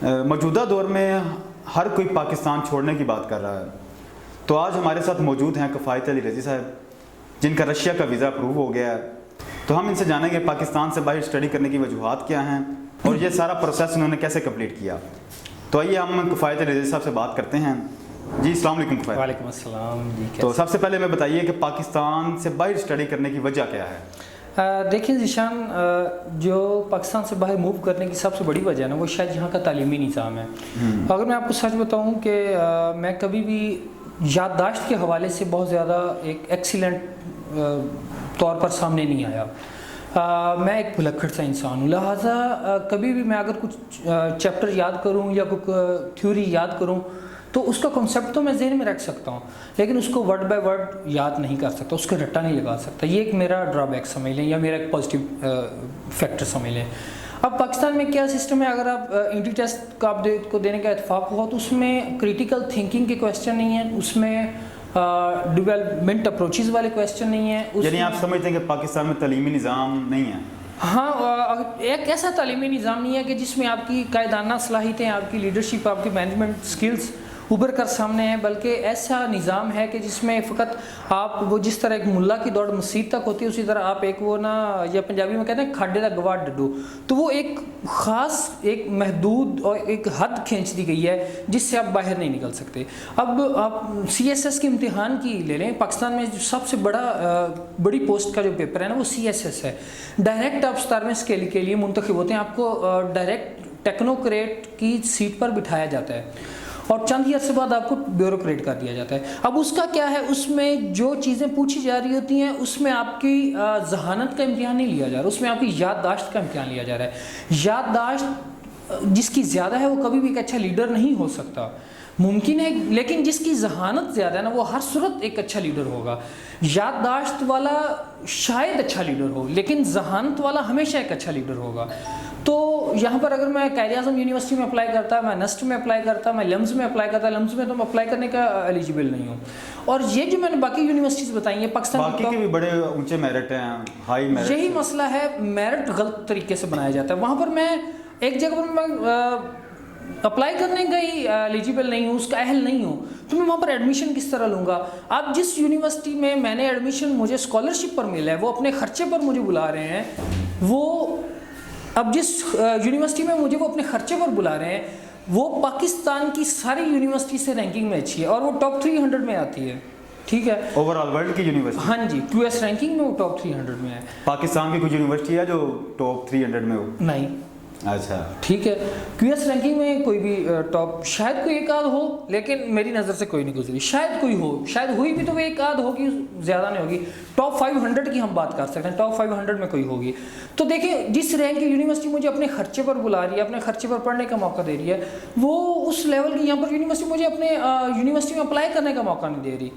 मौजूदा दौर में हर कोई पाकिस्तान छोड़ने की बात कर रहा है। तो आज हमारे साथ मौजूद हैं किफ़ायत अली रज़ी साहब, जिनका रशिया का वीज़ा अप्रूव हो गया है। तो हम इनसे जानेंगे पाकिस्तान से बाहर स्टडी करने की वजूहात क्या हैं और ये सारा प्रोसेस उन्होंने कैसे कंप्लीट किया। तो आइए हम किफ़ायत अली रज़ी साहब से बात करते हैं। जी अस्सलाम वालेकुम किफ़ायत। वालेकुम अस्सलाम जी। तो सबसे पहले मैं बताइए कि पाकिस्तान से बाहर स्टडी करने की वजह क्या है? देखिए ज़ीशान, जो पाकिस्तान से बाहर मूव करने की सबसे बड़ी वजह है ना, वो शायद यहाँ का तालीमी निज़ाम है। अगर मैं आपको सच बताऊँ कि मैं कभी भी याददाश्त के हवाले से बहुत ज़्यादा एक एक्सीलेंट तौर पर सामने नहीं आया। मैं एक भुलक्कड़ सा इंसान हूँ, लिहाजा कभी भी मैं अगर कुछ चैप्टर याद करूँ या कोई थ्योरी याद करूँ तो उसका कॉन्सेप्ट तो मैं ज़हन में रख सकता हूँ, लेकिन उसको वर्ड बाय वर्ड याद नहीं कर सकता, उसका रट्टा नहीं लगा सकता। ये एक मेरा ड्रॉबैक समझ लें या मेरा एक पॉजिटिव फैक्टर समझ लें। अब पाकिस्तान में क्या सिस्टम है, अगर आप इंट्री टेस्ट का को देने का इत्तेफाक हुआ तो उसमें क्रिटिकल थिंकिंग के क्वेश्चन नहीं है, उसमें डेवलपमेंट अप्रोचेज़ वाले क्वेश्चन नहीं है। यानी आप समझते हैं कि पाकिस्तान में तालीमी निज़ाम नहीं है? हाँ, एक ऐसा तालीमी निज़ाम नहीं है कि जिसमें आपकी कायदाना सलाहियतें, आपकी लीडरशिप, आपकी मैनेजमेंट स्किल्स उभर कर सामने हैं, बल्कि ऐसा निज़ाम है कि जिसमें फ़कत आप वो जिस तरह एक मुल्ला की दौड़ मस्जिद तक होती है, उसी तरह आप एक वो ना, या पंजाबी में कहते हैं खाडे का गवाह डड्डू, तो वो एक ख़ास एक महदूद और एक हद खींच दी गई है जिससे आप बाहर नहीं निकल सकते। अब आप CSS के इम्तिहान की ले लें, पाकिस्तान में जो सबसे बड़ी पोस्ट का जो पेपर है ना, वो CSS है। डायरेक्ट आप 17वें स्केल के लिए मुंतखब होते हैं, आपको डायरेक्ट टेक्नोक्रेट की सीट पर बिठाया जाता है और चंद ही अरसे बाद आपको ब्यूरोक्रेट कर दिया जाता है। अब उसका क्या है, उसमें जो चीज़ें पूछी जा रही होती हैं उसमें आपकी जहानत का इम्तिहान नहीं लिया जा रहा, उसमें आपकी याददाश्त का इम्तिहान लिया जा रहा है। याददाश्त जिसकी ज़्यादा है वो कभी भी एक अच्छा लीडर नहीं हो सकता, मुमकिन है, लेकिन जिसकी जहानत ज़्यादा है ना, वो हर सूरत एक अच्छा लीडर होगा। याददाश्त वाला शायद अच्छा लीडर हो, लेकिन जहानत वाला हमेशा एक अच्छा लीडर होगा। तो यहाँ पर अगर मैं कायद-ए-आज़म यूनिवर्सिटी में अप्लाई करता, मैं नस्ट में अप्लाई करता, मैं लम्स में अप्लाई करता, लम्स में तो मैं अप्लाई करने का एलिजिबल नहीं हूँ। और ये जो मैंने बाकी यूनिवर्सिटीज़ बताई हैं पाकिस्तान बाकी के भी बड़े ऊंचे मेरिट हैं, हाई मेरिट। यही मसला है, मेरिट गलत तरीके से बनाया जाता है। वहाँ पर मैं एक जगह पर मैं अप्लाई करने का ही एलिजिबल नहीं हूँ, उसका अहल नहीं हूँ, तो मैं वहाँ पर एडमिशन किस तरह लूँगा? अब जिस यूनिवर्सिटी में मैंने एडमिशन, मुझे स्कॉलरशिप पर मिला है, वो अपने खर्चे पर मुझे बुला रहे हैं, वो अब जिस यूनिवर्सिटी में मुझे वो अपने खर्चे पर बुला रहे हैं, वो पाकिस्तान की सारी यूनिवर्सिटी से रैंकिंग में अच्छी है और वो टॉप 300 में आती है। ठीक है, ओवरऑल वर्ल्ड की यूनिवर्सिटी? हाँ जी, QS रैंकिंग में वो टॉप 300 में है। पाकिस्तान की कुछ यूनिवर्सिटी है जो टॉप 300 में हो? नहीं। अच्छा, ठीक है, QS रैंकिंग में कोई भी टॉप, शायद कोई एक आध हो, लेकिन मेरी नज़र से कोई नहीं गुजरी। शायद कोई हो, शायद हुई भी तो वो एक आध होगी, ज़्यादा नहीं होगी। टॉप 500 की हम बात कर सकते हैं, टॉप 500 में कोई होगी। तो देखिए, जिस रैंक की यूनिवर्सिटी मुझे अपने खर्चे पर बुला रही है, अपने खर्चे पर पढ़ने का मौका दे रही है, वो उस लेवल की यहाँ पर यूनिवर्सिटी मुझे अपने यूनिवर्सिटी में अप्लाई करने का मौका नहीं दे रही,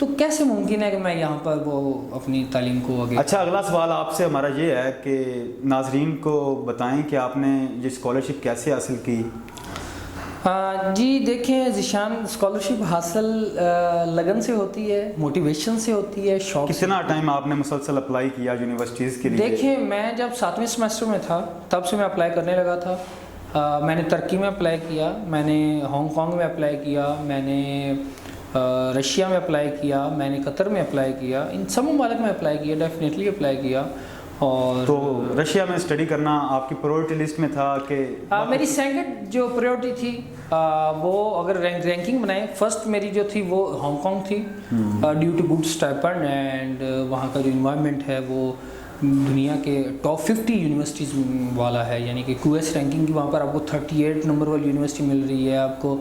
तो कैसे मुमकिन है कि मैं यहाँ पर वो अपनी तालीम को आगे। अच्छा, अगला सवाल आपसे हमारा ये है कि नाजरीन को बताएं कि आपने ये स्कॉलरशिप कैसे हासिल की? जी देखें ज़ीशान, स्कॉलरशिप हासिल लगन से होती है, मोटिवेशन से होती है, शौक। कितना टाइम आपने मुसलसल अप्लाई किया यूनिवर्सिटीज़ के लिए? देखिए, मैं जब 7वें सेमेस्टर में था तब से मैं अप्लाई करने लगा था। मैंने तुर्की में अप्लाई किया, मैंने हांगकांग में अप्लाई किया, मैंने रशिया में अप्लाई किया, मैंने कतर में अप्लाई किया, इन सब ममालिक में अप्लाई किया, डेफिनेटली अप्लाई किया। और तो रशिया में स्टडी करना आपकी प्रायोरिटी लिस्ट में था कि? मेरी सेकंड जो प्रायोरिटी थी वो अगर रैंकिंग बनाए, फर्स्ट मेरी जो थी वो हांगकांग थी, due to good stipend and वहाँ का जो इन्वायरमेंट है वो दुनिया के टॉप 50 यूनिवर्सिटीज़ वाला है, यानी कि QS रैंकिंग की वहाँ पर आपको 38 नंबर वाली यूनिवर्सिटी मिल रही है, आपको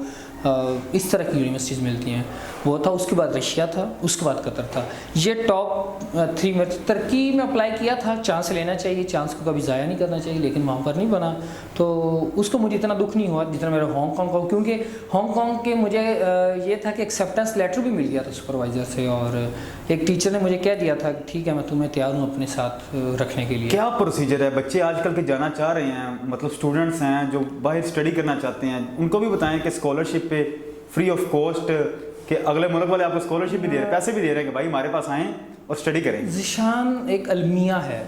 इस तरह की यूनिवर्सिटीज़ मिलती हैं। वो था, उसके बाद रशिया था, उसके बाद कतर था। ये टॉप 3 में। तुर्की में अप्लाई किया था, चांस लेना चाहिए, चांस को कभी ज़ाया नहीं करना चाहिए, लेकिन वहाँ पर नहीं बना, तो उसको मुझे इतना दुख नहीं हुआ जितना मेरा हांगकांग का, क्योंकि हांगकांग के मुझे ये था कि एक्सेप्टेंस लेटर भी मिल गया था सुपरवाइज़र से, और एक टीचर ने मुझे कह दिया था ठीक है, मैं तुम्हें तैयार हूँ अपने साथ रखने के लिए। क्या प्रोसीजर है? बच्चे आजकल के जाना चाह रहे हैं, मतलब स्टूडेंट्स हैं जो बाहर स्टडी करना चाहते हैं, उनको भी बताएं कि स्कॉलरशिप पे फ्री ऑफ कॉस्ट, कि अगले मुल्क वाले आपको स्कॉलरशिप भी दे रहे हैं, पैसे भी दे रहे हैं कि भाई हमारे पास आएँ और स्टडी करें। ज़ीशान एक अलमिया है,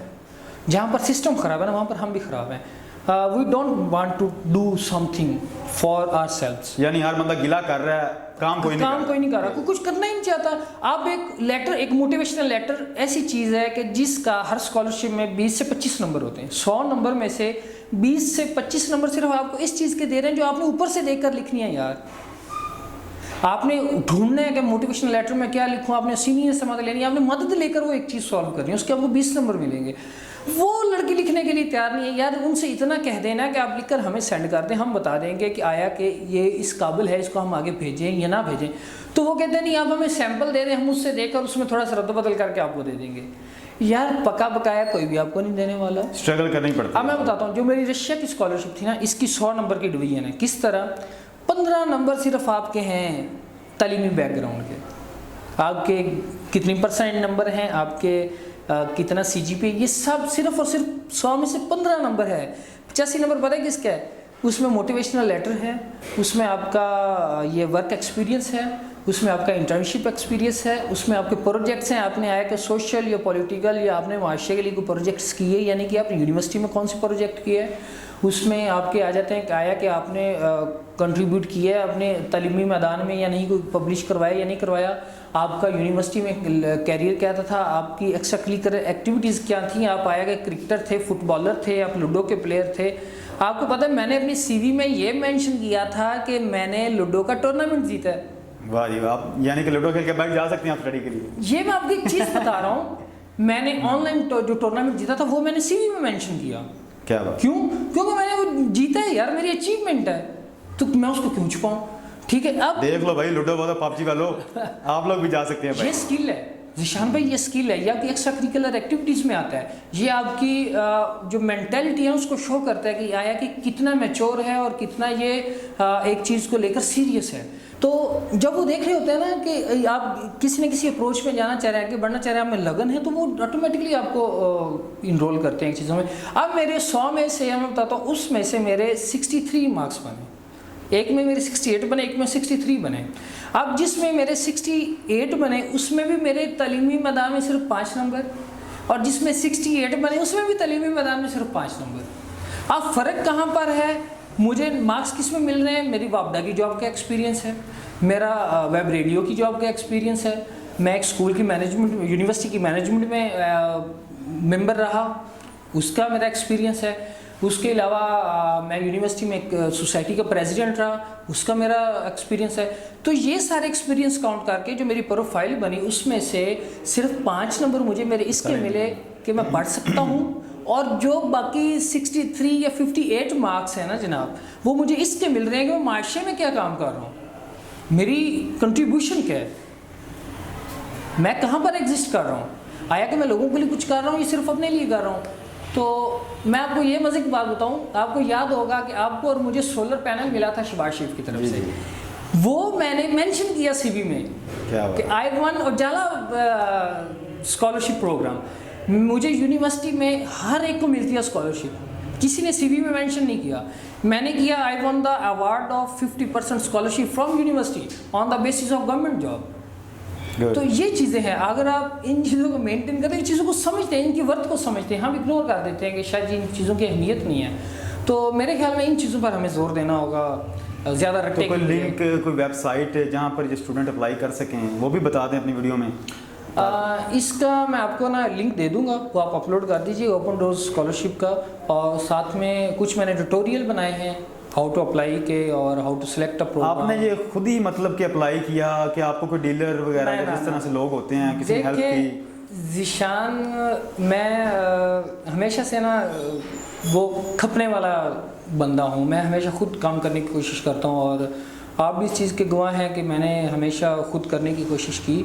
जहाँ पर सिस्टम ख़राब है ना, वहाँ पर हम भी ख़राब हैं। We don't want to do something for ourselves. यानी हर बंदा गिला कर रहा है, काम कोई नहीं कर रहा, कुछ करना ही नहीं चाहता। आप एक लेटर, एक मोटिवेशनल लेटर ऐसी चीज़ है कि जिसका हर स्कॉलरशिप में 20 से 25 नंबर होते हैं। 100 नंबर में से 20 से 25 नंबर सिर्फ आपको इस चीज़ के दे रहे हैं जो आपने ऊपर से देखकर लिखनी है। यार आपने ढूंढना है कि मोटिवेशनल लेटर में क्या लिखूं, आपने सीनियर से मदद लेनी है, आपने मदद लेकर वो एक चीज़ सॉल्व करनी है, उसके आपको 20 नंबर मिलेंगे। वो लड़की लिखने के लिए तैयार नहीं है। यार उनसे इतना कह देना कि आप लिखकर हमें सेंड कर दें, हम बता देंगे कि आया कि ये इस काबिल है, इसको हम आगे भेजें या ना भेजें। तो वो कहते हैं नहीं, आप हमें सैंपल दे दें, हम उससे देकर उसमें थोड़ा सा रद्द बदल करके आपको दे देंगे। यार पका पकाया कोई भी आपको नहीं देने वाला, स्ट्रगल करना ही पड़ता है। अब मैं बताता हूँ, जो मेरी रशिया की स्कॉलरशिप थी ना, इसकी 100 नंबर की डिवीजन है। किस तरह 15 नंबर सिर्फ आपके हैं तालीमी बैकग्राउंड के, आपके कितनी परसेंट नंबर हैं, आपके कितना CGPA, ये सब सिर्फ और सिर्फ 100 में से 15 नंबर है। 85 नंबर पता है किसका है? उसमें मोटिवेशनल लेटर है, उसमें आपका ये वर्क एक्सपीरियंस है, उसमें आपका इंटर्नशिप एक्सपीरियंस है, उसमें आपके प्रोजेक्ट्स हैं, आपने आया कि सोशल या पॉलिटिकल या आपने माशरे के लिए कोई प्रोजेक्ट्स किए, यानी कि आपने यूनिवर्सिटी में कौन से प्रोजेक्ट किए है। उसमें आपके आ जाते हैं कि आया कि आपने कंट्रीब्यूट किया है अपने तालीमी मैदान में या नहीं, कोई पब्लिश करवाया या नहीं करवाया, आपका यूनिवर्सिटी में कैरियर क्या था, आपकी एक्स्ट्रा करिकुलर एक्टिविटीज़ क्या थी, आप आया कि क्रिकेटर थे, फुटबॉलर थे, आप लूडो के प्लेयर थे। आपको पता है मैंने अपनी CV में ये मेंशन किया था कि मैंने लूडो का टूर्नामेंट जीता है। वाह जी वाह, यानी कि लूडो खेल के बैठ जा सकते हैं आप स्टडी के लिए। ये मैं आपको एक चीज़ बता रहा हूँ, मैंने ऑनलाइन जो टूर्नामेंट जीता था वो मैंने CV में मेंशन किया। क्या बात? क्यों? क्योंकि मैंने वो जीता है यार, मेरी अचीवमेंट है, तो मैं उसको क्यों छुपाऊं? ठीक है, अब देख लो भाई, लूडो बहुत PUBG वालों, आप लोग भी जा सकते हैं भाई। ये स्किल है जिशान भाई, ये स्किल है, ये आपकी एक्स्ट्रा करिकुलर एक्टिविटीज़ में आता है। ये आपकी जो मेंटेलिटी है उसको शो करता है कि आया कि कितना मैच्योर है और कितना ये एक चीज़ को लेकर सीरियस है। तो जब वो देख रहे होते हैं ना कि आप किसी न किसी अप्रोच में जाना चाह रहे हैं, कि बढ़ना चाह रहे हैं, आप में लगन है, तो वो ऑटोमेटिकली आपको इनरोल करते हैं चीज़ों में। अब मेरे 100 में से, मैं बताता हूँ, उसमें से मेरे 63 मार्क्स बने, एक में मेरे 68 बने, एक में 63 बने। अब जिसमें मेरे 68 बने उसमें भी मेरे तालीमी मैदान में सिर्फ 5 नंबर, और जिसमें 68 बने उसमें भी तालीमी मैदान में सिर्फ 5 नंबर। अब फ़र्क कहाँ पर है? मुझे मार्क्स किस में मिल रहे हैं? मेरी वापडा की जॉब का एक्सपीरियंस है, मेरा वेब रेडियो की जॉब का एक्सपीरियंस है, मैं एक स्कूल की मैनेजमेंट, यूनिवर्सिटी की मैनेजमेंट में मेंबर रहा, उसका मेरा एक्सपीरियंस है। उसके अलावा मैं यूनिवर्सिटी में एक सोसाइटी का प्रेसिडेंट रहा, उसका मेरा एक्सपीरियंस है। तो ये सारे एक्सपीरियंस काउंट करके जो मेरी प्रोफाइल बनी उसमें से सिर्फ 5 नंबर मुझे मेरे इसके मिले कि मैं पढ़ सकता हूँ, और जो बाकी 63 या 58 मार्क्स हैं ना जनाब, वो मुझे इसके मिल रहे हैं कि मैं माशरे में क्या काम कर रहा हूँ, मेरी कंट्रीब्यूशन क्या है, मैं कहाँ पर एग्जिस्ट कर रहा हूँ। आया कि मैं लोगों के लिए कुछ कर रहा हूँ, ये सिर्फ अपने लिए कर रहा हूँ। तो मैं आपको ये मज़े की बात बताऊं, आपको याद होगा कि आपको और मुझे सोलर पैनल मिला था शहबाज शरीफ की तरफ से, वो मैंने मेंशन किया CV में कि I won Ujala scholarship program. मुझे यूनिवर्सिटी में हर एक को मिलती है स्कॉलरशिप, किसी ने CV में मेंशन नहीं किया, मैंने किया I won the award of 50% scholarship from university on the basis of government job. तो ये चीज़ें हैं, अगर आप इन चीज़ों को मेंटेन करते हैं, इन चीज़ों को समझते हैं, इनकी वर्थ को समझते हैं, हम इग्नोर कर देते हैं कि शायद इन चीज़ों की अहमियत नहीं है। तो मेरे ख्याल में इन चीज़ों पर हमें जोर देना होगा ज़्यादा रखते। तो कोई लिंक, कोई वेबसाइट जहाँ पर जो स्टूडेंट अप्लाई कर सकें वो भी बता दें अपनी वीडियो में। इसका मैं आपको ना लिंक दे दूंगा, वो आप अपलोड कर दीजिए, ओपन डोर्स स्कॉलरशिप का, और साथ में कुछ मैंने ट्यूटोरियल बनाए हैं हाउ टू अप्लाई के और how to select a program. आपने ये खुद ही मतलब कि अप्लाई किया कि आपको कोई डीलर वगैरह जिस तरह से लोग होते हैं किसी ने हेल्प की? ज़ीशान, मैं हमेशा से ना वो खपने वाला बंदा हूँ, मैं हमेशा खुद काम करने की कोशिश करता हूँ, और आप भी इस चीज़ के गवाह हैं कि मैंने हमेशा खुद करने की कोशिश की,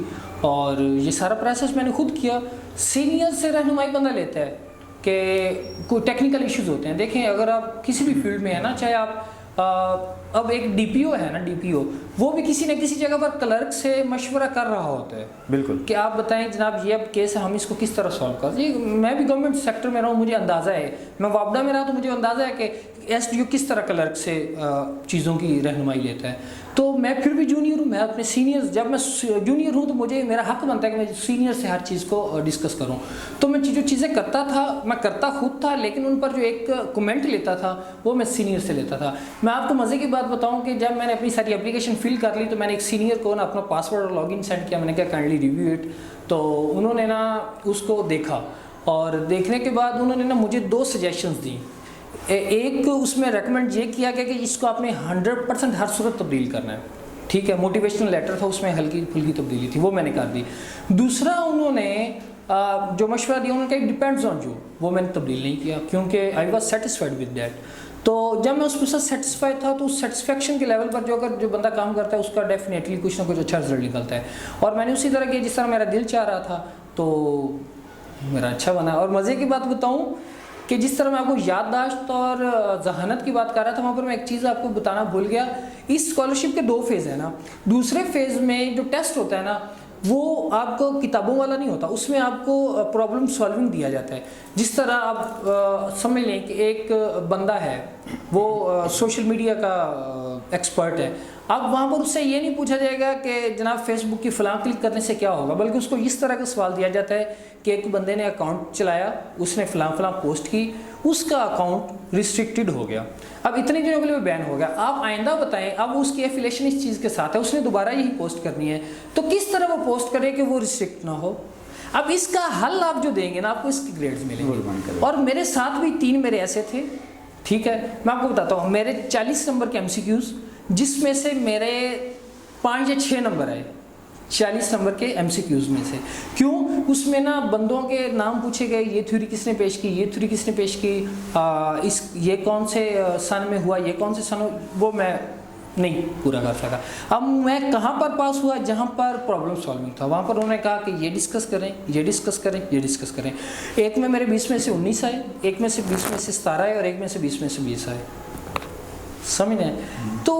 और ये सारा प्रोसेस मैंने खुद किया। सीनियर से रहनुमाई बंदा लेता है कि कोई टेक्निकल इश्यूज़ होते हैं। देखें, अगर आप किसी भी फील्ड में है ना, चाहे आप अब एक डीपीओ है ना, डीपीओ वो भी किसी न किसी जगह पर क्लर्क से मशवरा कर रहा होता है बिल्कुल कि आप बताएं जनाब ये अब केस है, हम इसको किस तरह सॉल्व कर। ये मैं भी गवर्नमेंट सेक्टर में रहा हूँ, मुझे अंदाज़ा है, मैं वापडा में रहा तो मुझे अंदाज़ा है कि एसडीओ किस तरह क्लर्क से चीज़ों की रहनुमाई लेता है। तो मैं फिर भी जूनियर हूँ, मैं अपने सीनियर्स, जब मैं जूनियर हूँ तो मुझे मेरा हक बनता है कि मैं सीनियर से हर चीज़ को डिस्कस करूँ। तो मैं जो चीज़ें करता था मैं करता खुद था, लेकिन उन पर जो एक कमेंट लेता था वो मैं सीनियर से लेता था। मैं आपको मज़े की बात बताऊं कि जब मैंने अपनी सारी एप्लीकेशन फिल कर ली तो मैंने एक सीनियर को ना अपना पासवर्ड और लॉगिन सेंड किया, मैंने कहा काइंडली रिव्यू इट। तो उन्होंने ना उसको देखा और देखने के बाद उन्होंने ना मुझे 2 सजेशंस दी। एक उसमें रेकमेंड ये किया गया कि इसको आपने 100% हर सूरत तब्दील करना है, ठीक है। मोटिवेशनल लेटर था, उसमें हल्की फुल्की तब्दीली थी, वो मैंने कर दी। दूसरा उन्होंने जो मशवरा दिया उन्होंने कहा डिपेंड्स ऑन यू, वो मैंने तब्दील नहीं किया क्योंकि I was satisfied with that. तो जब मैं उसके साथ सेटिस्फाइड था तो उस सेटिस्फेक्शन के लेवल पर जो बंदा काम करता है उसका डेफिनेटली कुछ ना कुछ अच्छा रिजल्ट निकलता है। और मैंने उसी तरह किया जिस तरह मेरा दिल चाह रहा था, तो मेरा अच्छा बना। और मज़े की बात बताऊं कि जिस तरह मैं आपको याददाश्त और जहानत की बात कर रहा था, वहाँ पर मैं एक चीज़ आपको बताना भूल गया। इस स्कॉलरशिप के 2 फेज़ हैं ना। दूसरे फेज़ में जो टेस्ट होता है ना वो आपको किताबों वाला नहीं होता, उसमें आपको प्रॉब्लम सॉल्विंग दिया जाता है। जिस तरह आप समझ लें कि एक बंदा है वो सोशल मीडिया का एक्सपर्ट है, अब वहाँ पर उससे ये नहीं पूछा जाएगा कि जनाब फेसबुक की फ़लाँ क्लिक करने से क्या होगा, बल्कि उसको इस तरह का सवाल दिया जाता है कि एक बंदे ने अकाउंट चलाया, उसने फ़लाँ पोस्ट की, उसका अकाउंट रिस्ट्रिक्टेड हो गया, अब इतने दिनों के लिए बैन हो गया। आप आइंदा बताएं, अब उसकी एफिलेशन इस चीज़ के साथ है, उसने दोबारा यही पोस्ट करनी है, तो किस तरह वो पोस्ट करे कि वो रिस्ट्रिक्ट ना हो। अब इसका हल आप जो देंगे ना आपको इसके ग्रेड्स मिलेंगे। और मेरे साथ भी 3 मेरे ऐसे थे, ठीक है। मैं आपको बताता हूँ, मेरे 40 नंबर के MCQs जिसमें से मेरे 5 या 6 नंबर आए 40 नंबर के MCQs में से। क्यों? उसमें ना बंदों के नाम पूछे गए, ये थ्योरी किसने पेश की, ये थ्योरी किसने पेश की, ये कौन से सन में हुआ, ये कौन से सन, वो मैं नहीं पूरा कर सका। अब मैं कहाँ पर पास हुआ, जहाँ पर प्रॉब्लम सॉल्विंग था, वहाँ पर उन्होंने कहा कि ये डिस्कस करें, ये डिस्कस करें, ये डिस्कस करें। एक में मेरे 20 में से 19 आए, एक में से 20 में से 17 आए और एक में से 20 में से 20 आए। समझ रहे हैं? तो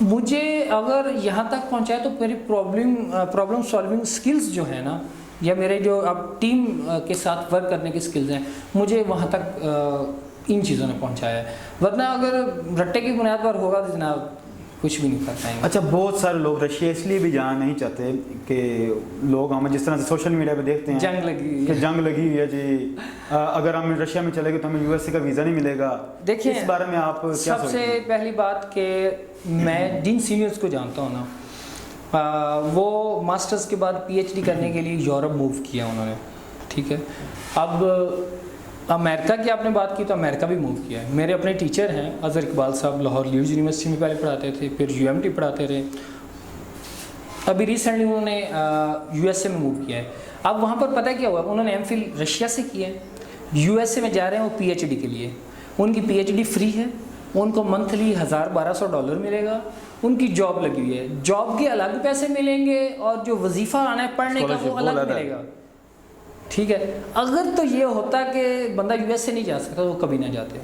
मुझे अगर यहाँ तक पहुँचाए तो मेरी प्रॉब्लम सॉल्विंग स्किल्स जो है ना, या मेरे जो अब टीम के साथ वर्क करने के स्किल्स हैं, मुझे वहाँ तक इन चीज़ों ने पहुँचाया है। वरना अगर रट्टे की बुनियाद पर होगा तो जनाब कुछ भी नहीं कर पाएंगे। अच्छा, बहुत सारे लोग रशिया इसलिए भी जाना नहीं चाहते कि लोग हम जिस तरह से सोशल मीडिया पे देखते हैं जंग लगी हुई है जी, अगर हम रशिया में चले गए तो हमें यूएसए का वीज़ा नहीं मिलेगा। देखिए, इस बारे में आप क्या सबसे पहली बात कि मैं जिन सीनियर्स को जानता हूँ ना, वो मास्टर्स के बाद PhD करने के लिए यूरोप मूव किया उन्होंने, ठीक है। अब अमेरिका की आपने बात की तो अमेरिका भी मूव किया है। मेरे अपने टीचर हैं अज़हर इकबाल साहब, लाहौर लीड्स यूनिवर्सिटी में पहले पढ़ाते थे, फिर UMT पढ़ाते रहे, अभी रिसेंटली उन्होंने USA में मूव किया है। अब वहाँ पर पता क्या हुआ, उन्होंने MPhil रशिया से किया है, USA में जा रहे हैं वो PhD के लिए। उनकी PhD फ्री है, उनको मंथली $1000-1200 मिलेगा, उनकी जॉब लगी हुई है, जॉब के अलग पैसे मिलेंगे और जो वजीफ़ा आना है पढ़ने का वो अलग मिलेगा, ठीक है। अगर तो ये होता कि बंदा USA नहीं जा सकता तो वो कभी ना जाते।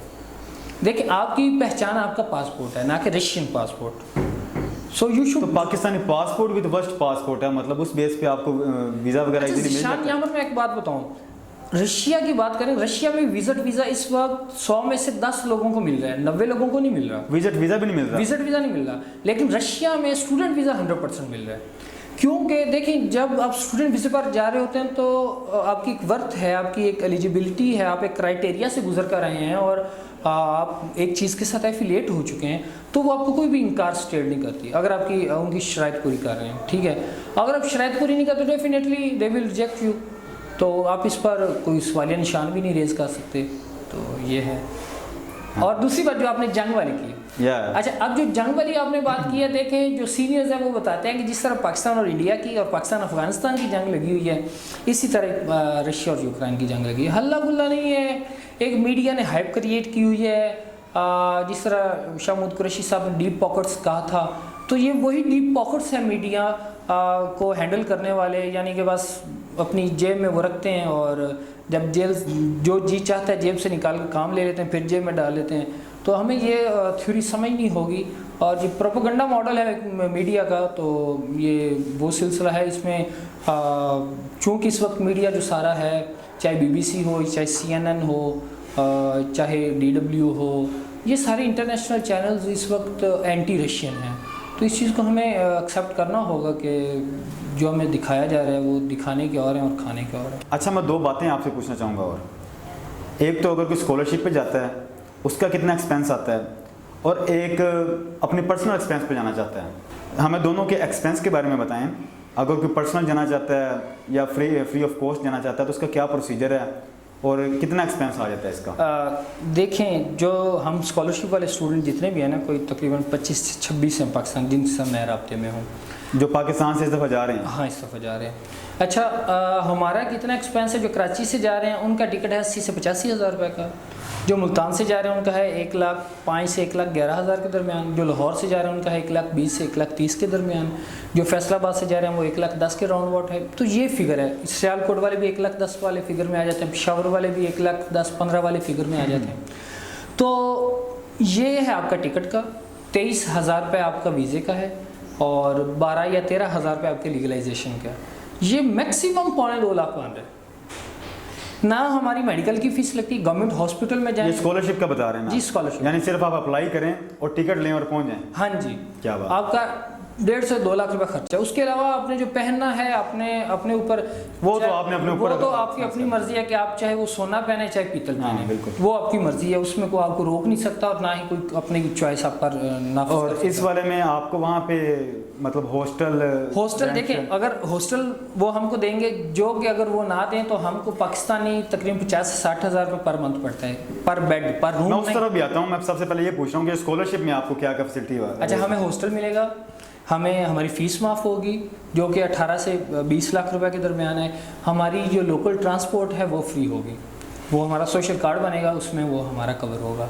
देखिए, आपकी पहचान आपका पासपोर्ट है, ना कि Russian passport. So you should, तो पाकिस्तानी पासपोर्ट भी तो फर्स्ट पासपोर्ट है, मतलब उस बेस पे आपको वीज़ा वगैरह इजीली मिल जाता है। यहाँ पर मैं एक बात बताऊँ, रशिया की बात करें, रशिया में विजिट वीज़ा इस वक्त 100 में से 10 लोगों को मिल रहा है, 90 लोगों को नहीं मिल रहा। विजिट वीज़ा भी नहीं मिल रहा, विजिट वीज़ा नहीं मिल रहा, लेकिन रशिया में स्टूडेंट वीज़ा 100% मिल रहा है। क्योंकि देखिए, जब आप स्टूडेंट वीज़े पर जा रहे होते हैं तो आपकी एक वर्थ है, आपकी एक एलिजिबिलिटी है, आप एक क्राइटेरिया से गुजर कर आए हैं और आप एक चीज़ के साथ एफिलिएट हो चुके हैं, तो वो आपको कोई भी इनकार स्टेट नहीं करती अगर आपकी उनकी शराइत पूरी कर रहे हैं, ठीक है। अगर आप शराइत पूरी नहीं करते definitely they will reject you, तो आप इस पर कोई सवालिया निशान भी नहीं रेज कर सकते। तो ये है। और दूसरी बात जो आपने जंग वाली की, अच्छा, अब जो जंग वाली आपने बात की है, देखें जो सीनियर्स हैं वो बताते हैं कि जिस तरह पाकिस्तान और इंडिया की और पाकिस्तान अफगानिस्तान की जंग लगी हुई है, इसी तरह रशिया और यूक्रेन की जंग लगी है। हल्ला गुल्ला नहीं है, एक मीडिया ने हाइप क्रिएट की हुई है। जिस तरह शाह महमूद कुरैशी साहब ने डीप पॉकेट्स कहा था, तो ये वही डीप पॉकेट्स हैं मीडिया को हैंडल करने वाले, यानी कि बस अपनी जेब में वो रखते हैं और जब जेब जो जी चाहता है जेब से निकाल कर काम ले लेते हैं, फिर जेब में डाल लेते हैं तो हमें ये थ्योरी समझनी होगी। और जो प्रोपेगेंडा मॉडल है मीडिया का, तो ये वो सिलसिला है, इसमें चूँकि इस वक्त मीडिया जो सारा है, चाहे BBC हो, चाहे CNN हो, चाहे DW हो, ये सारे इंटरनेशनल चैनल्स इस वक्त एंटी रशियन हैं। तो इस चीज़ को हमें एक्सेप्ट करना होगा कि जो हमें दिखाया जा रहा है वो दिखाने के और हैं और खाने के और हैं। अच्छा, मैं 2 बातें आपसे पूछना चाहूँगा। और एक तो अगर कोई स्कॉलरशिप पे जाता है उसका कितना एक्सपेंस आता है, और एक अपने पर्सनल एक्सपेंस पे जाना चाहता है। हमें दोनों के एक्सपेंस के बारे में बताएं। अगर कोई पर्सनल जाना चाहता है या फ्री ऑफ कॉस्ट जाना चाहता है तो उसका क्या प्रोसीजर है और कितना एक्सपेंस आ जाता है इसका? देखें, जो हम स्कॉलरशिप वाले स्टूडेंट जितने भी हैं ना, कोई तकरीबन 25 से 26 हैं पाकिस्तान, जिनसे मैं राब्ते में हूँ, जो पाकिस्तान से इस दफ़ा जा रहे हैं। हाँ, इस दफ़ा जा रहे हैं। अच्छा, हमारा कितना एक्सपेंस है? जो कराची से जा रहे हैं उनका टिकट है 80 से 85 हज़ार रुपये का। जो मुल्तान से जा रहे हैं उनका है 1,05,000 से 1,11,000 के दरमियान। जो लाहौर से जा रहे हैं उनका है 1,20,000 से 1,30,000 के दरमियान। जो फैसलाबाद से जा रहे हैं वो 1,10,000 के राउंड अबाउट है। तो ये फिगर है। सियालकोट वाले भी 1,10,000 वाले फिगर में आ जाते हैं, पेशावर वाले भी 1,10,15 वाले फिगर में आ जाते हैं। तो ये है आपका टिकट का। 23,000 रुपये आपका वीज़े का है और 12 या 13,000 रुपये आपके लीगलाइजेशन का। ये मैक्सिमम 2.25 लाख बन रहा है ना। हमारी मेडिकल की फीस लगती है, गवर्नमेंट हॉस्पिटल में जाएं। ये स्कॉलरशिप का बता रहे हैं ना? जी, स्कॉलरशिप। यानी सिर्फ आप अप्लाई करें और टिकट लें और पहुंच जाएं। हाँ जी, क्या बात। आपका 1.5 से 2 लाख रुपए खर्चा है। उसके अलावा आपने जो पहनना है अपने ऊपर, वो तो आपने अपने ऊपर, वो तो आपकी अपनी मर्जी है कि आप चाहे वो सोना पहने चाहे पीतल पहने, बिल्कुल वो आपकी मर्जी है। उसमें कोई आपको रोक नहीं सकता और ना ही कोई अपनी चॉइस आप पर नाफिज और कर सकता। इस वाले में आपको वहाँ पे मतलब हॉस्टल देखें, अगर हॉस्टल वो हमको देंगे, जो कि अगर वो ना दें तो हमको पाकिस्तानी तकरीबन 50 से 60 हज़ार रुपये पर मंथ पड़ता है, पर बेड, पर रूम। मैं उस तरफ भी आता हूँ। मैं सबसे पहले ये पूछ रहा हूँ कि स्कॉलरशिप में आपको क्या क्या फैसिलिटी हुआ? अच्छा, हमें हॉस्टल मिलेगा, हमें हमारी फ़ीस माफ़ होगी जो कि 18 से 20 लाख रुपए के दरमियान है। हमारी जो लोकल ट्रांसपोर्ट है वो फ्री होगी, वो हमारा सोशल कार्ड बनेगा, उसमें वो हमारा कवर होगा।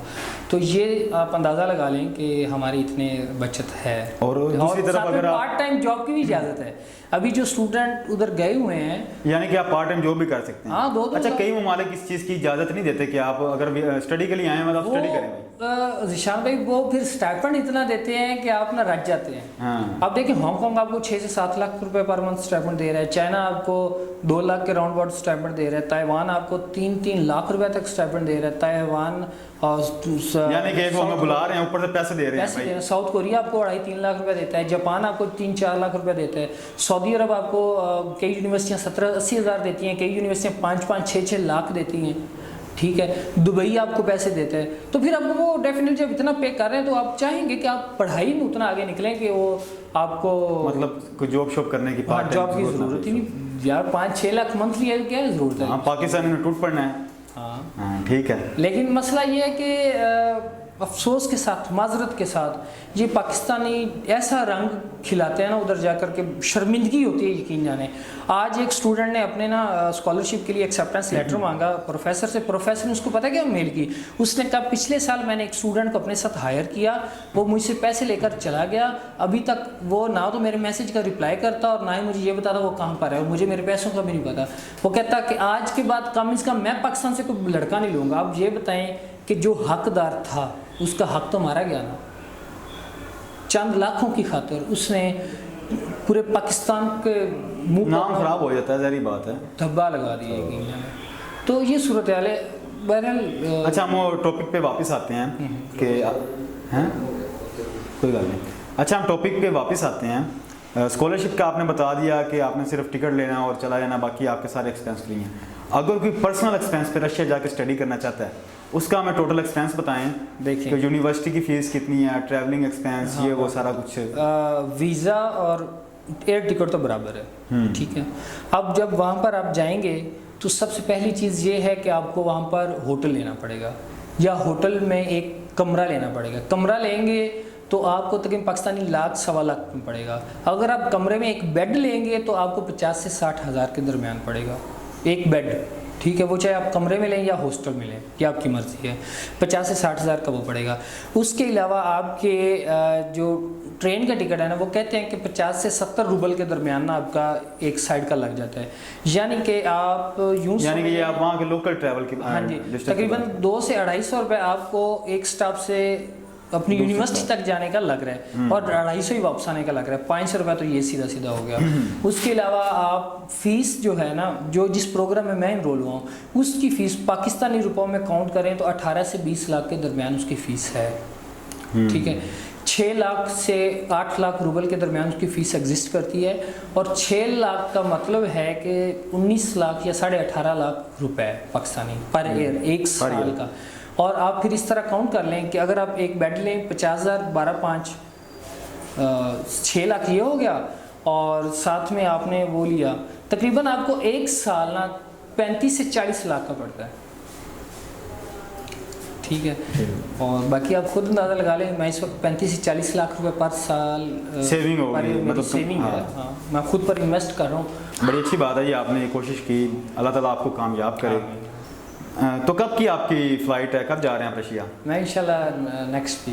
तो ये आप अंदाज़ा लगा लें कि हमारी इतने बचत है। और दूसरी तरफ अगर पार्ट टाइम जॉब की भी इजाज़त है। अभी जो स्टूडेंट उधर गए हुए हैं, यानी कि आप पार्ट टाइम जॉब भी कर सकते हैं? हाँ, 2-2 अच्छा, कई ममालिक इस चीज़ की इजाज़त नहीं देते कि आप अगर स्टडी के लिए आए हैं मतलब स्टडी करें। ज़िशान भाई, वो फिर स्टाइपेंड इतना देते हैं कि आप ना रच जाते हैं। हाँ। अब देखिए, हांगकॉन्ग आपको 6 से 7 लाख रुपए पर मंथ स्टाइपेंड दे रहा है, चाइना आपको 2 लाख के राउंड अबाउट स्टाइपेंड दे रहा है, ताइवान आपको 3-3 लाख रुपए तक स्टाइपेंड दे रहा है। ताइवान यानी कि एक वो हमें बुला रहे हैं, ऊपर से पैसे दे रहे हैं भाई। साउथ कोरिया आपको 2.5-3 लाख रुपए देता है, जापान आपको 3-4 लाख रुपए देता है, सऊदी अरब आपको कई यूनिवर्सिटियाँ 70-80 हज़ार देती हैं, कई यूनिवर्सिटियाँ 5-5, 6-6 लाख देती हैं। ठीक है, दुबई आपको पैसे देते हैं। तो फिर अब वो डेफिनेटली जब इतना पे कर रहे हैं तो आप चाहेंगे कि आप पढ़ाई में उतना आगे निकलें कि वो आपको मतलब कोई जॉब शॉप करने की, जॉब की ज़रूरत ही नहीं यार। 5-6 लाख मंथली है, क्या ज़रूरत है? हाँ, पाकिस्तान में टूट पड़ना है। हाँ, ठीक है। लेकिन मसला ये है कि अफसोस के साथ, माजरत के साथ, ये पाकिस्तानी ऐसा रंग खिलाते हैं ना उधर जाकर के शर्मिंदगी होती है यकीन जाने। आज एक स्टूडेंट ने अपने ना स्कॉलरशिप के लिए एक्सेप्टेंस लेटर मांगा प्रोफेसर से। प्रोफेसर ने उसको पता क्या मेल की? उसने कहा पिछले साल मैंने एक स्टूडेंट को अपने साथ हायर किया, वो मुझसे पैसे लेकर चला गया, अभी तक वो ना तो मेरे मैसेज का रिप्लाई करता और ना ही मुझे ये बताता वो कहाँ पर है, मुझे मेरे पैसों का भी नहीं पता। वो कहता कि आज के बाद कम से कम मैं पाकिस्तान से कोई लड़का नहीं लूँगा। आप ये बताएं कि जो हकदार था उसका हक तो मारा गया ना। चंद लाखों की खातिर उसने पूरे पाकिस्तान के मुंह नाम खराब हो जाता है, ज़ाहिर बात है, धब्बा लगा दिया है। तो ये सूरत हाल है। बहरहाल अच्छा, हम टॉपिक पे वापस आते हैं कि हैं, कोई बात नहीं। अच्छा, हम टॉपिक पे वापस आते हैं। स्कॉलरशिप का आपने बता दिया कि आपने सिर्फ टिकट लेना और चला जाना, बाकी आपके सारे एक्सपेंस फ्री हैं। अगर कोई पर्सनल एक्सपेंस पे रशिया जाकर स्टडी करना चाहता है, उसका हमें टोटल एक्सपेंस बताएं। देखिए, तो यूनिवर्सिटी की फ़ीस कितनी है, ट्रैवलिंग एक्सपेंस, ये वो सारा कुछ। वीज़ा और एयर टिकट तो बराबर है, ठीक है। अब जब वहाँ पर आप जाएंगे तो सबसे पहली चीज़ ये है कि आपको वहाँ पर होटल लेना पड़ेगा या होटल में एक कमरा लेना पड़ेगा। कमरा लेंगे तो आपको तकरीबन पाकिस्तानी लाख 1.25 लाख में पड़ेगा। अगर आप कमरे में एक बेड लेंगे तो आपको 50 से 60 हज़ार के दरमियान पड़ेगा एक बेड, ठीक है, वो चाहे आप कमरे में लें या हॉस्टल में लें, ये आपकी मर्ज़ी है। 50 से 60 हज़ार का वो पड़ेगा। उसके अलावा आपके जो ट्रेन का टिकट है ना, वो कहते हैं कि 50 से 70 रुपये के दरमियान ना आपका एक साइड का लग जाता है। यानी कि आप यूँ यानी कि ये आप वहाँ के लोकल ट्रैवल की, हाँ जी, तकरीबन 200 से 250 रुपये आपको एक स्टॉप से अपनी यूनिवर्सिटी तक जाने का लग रहा है और 250 ही वापस आने का लग रहा है। 500 रुपये तो ये सीधा सीधा हो गया। उसके अलावा आप फीस जो है ना, जो जिस प्रोग्राम में मैं इनरोल हुआ हूँ उसकी फ़ीस पाकिस्तानी रुपयों में काउंट करें तो 18 से 20 लाख के दरमियान उसकी फ़ीस है। ठीक है, 6 लाख से 8 लाख रुपये के दरमियान उसकी फ़ीस एग्जिस्ट करती है और 6 लाख का मतलब है कि 19 लाख या 18.5 लाख रुपए पाकिस्तानी पर ईयर, एक साल का। और आप फिर इस तरह काउंट कर लें कि अगर आप एक बेड लें 50,000 12 5 6 लाख ये हो गया, और साथ में आपने वो लिया, तकरीबन आपको एक साल ना 35 से 40 लाख का पड़ता है। ठीक है, और बाकी आप खुद अंदाज़ा लगा लें। मैं इस वक्त 35 से 40 लाख रुपए पर साल सेविंग हो गई, मतलब सेविंग है। हाँ, मैं खुद पर इन्वेस्ट कर रहा हूँ। बड़ी अच्छी बात है ये, आपने कोशिश की, अल्लाह ताला आपको कामयाब करे। तो कब की आपकी फ़्लाइट है, कब जा रहे हैं आप रशिया? मैं इंशाल्लाह नेक्स्ट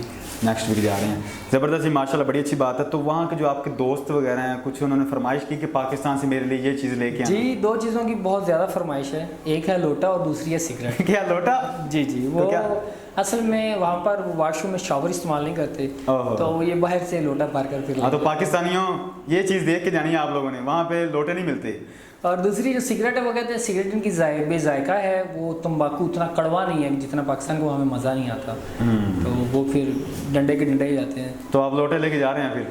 वीक जा रहे हैं। ज़बरदस्त जी, माशाल्लाह बड़ी अच्छी बात है। तो वहाँ के जो आपके दोस्त वगैरह हैं, कुछ उन्होंने फरमाइश की कि पाकिस्तान से मेरे लिए ये चीज़ लेके आए? जी, 2 चीज़ों की बहुत ज़्यादा फरमाइश है, एक है लोटा और दूसरी है सिगरेट। क्या लोटा? जी जी, वो तो क्या? असल में वहाँ पर वॉशरूम में शावर इस्तेमाल नहीं करते, तो ये बाहर से लोटा पार कर फिर। हाँ, तो पाकिस्तानियों ये चीज़ देख के जानी है आप लोगों ने, वहाँ पे लोटे नहीं मिलते। और दूसरी जो सिगरेट है वो कहते हैं सिगरेट इनकी बेजायका है, वो तंबाकू उतना कड़वा नहीं है जितना पाकिस्तान को हमें मज़ा नहीं आता, तो वो फिर डंडे के डंडे ही जाते हैं। तो आप लोटे लेके जा रहे हैं फिर?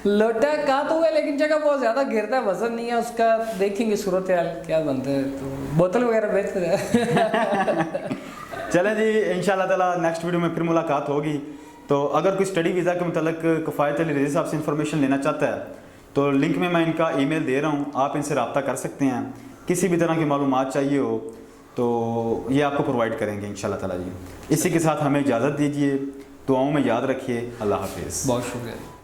लोटा कहा तो है, लेकिन जगह बहुत ज़्यादा गिरता है, वजन नहीं है उसका, देखेंगे सूरत हाल क्या बनता है, तो बोतल वगैरह बेहतर है। चलें जी, इंशाल्लाह ताला नेक्स्ट वीडियो में फिर मुलाकात होगी। तो अगर कोई स्टडी वीज़ा के मतलब किफ़ायत अली रज़ी साहब से इन्फॉर्मेशन लेना चाहता है तो लिंक में मैं इनका ईमेल दे रहा हूँ, आप इनसे रब्ता कर सकते हैं। किसी भी तरह की मालूमात चाहिए हो तो ये आपको प्रोवाइड करेंगे इंशाल्लाह ताला जी। इसी के साथ हमें इजाज़त दीजिए, दुआओं में याद रखिए। अल्लाह हाफिज़। बहुत शुक्रिया।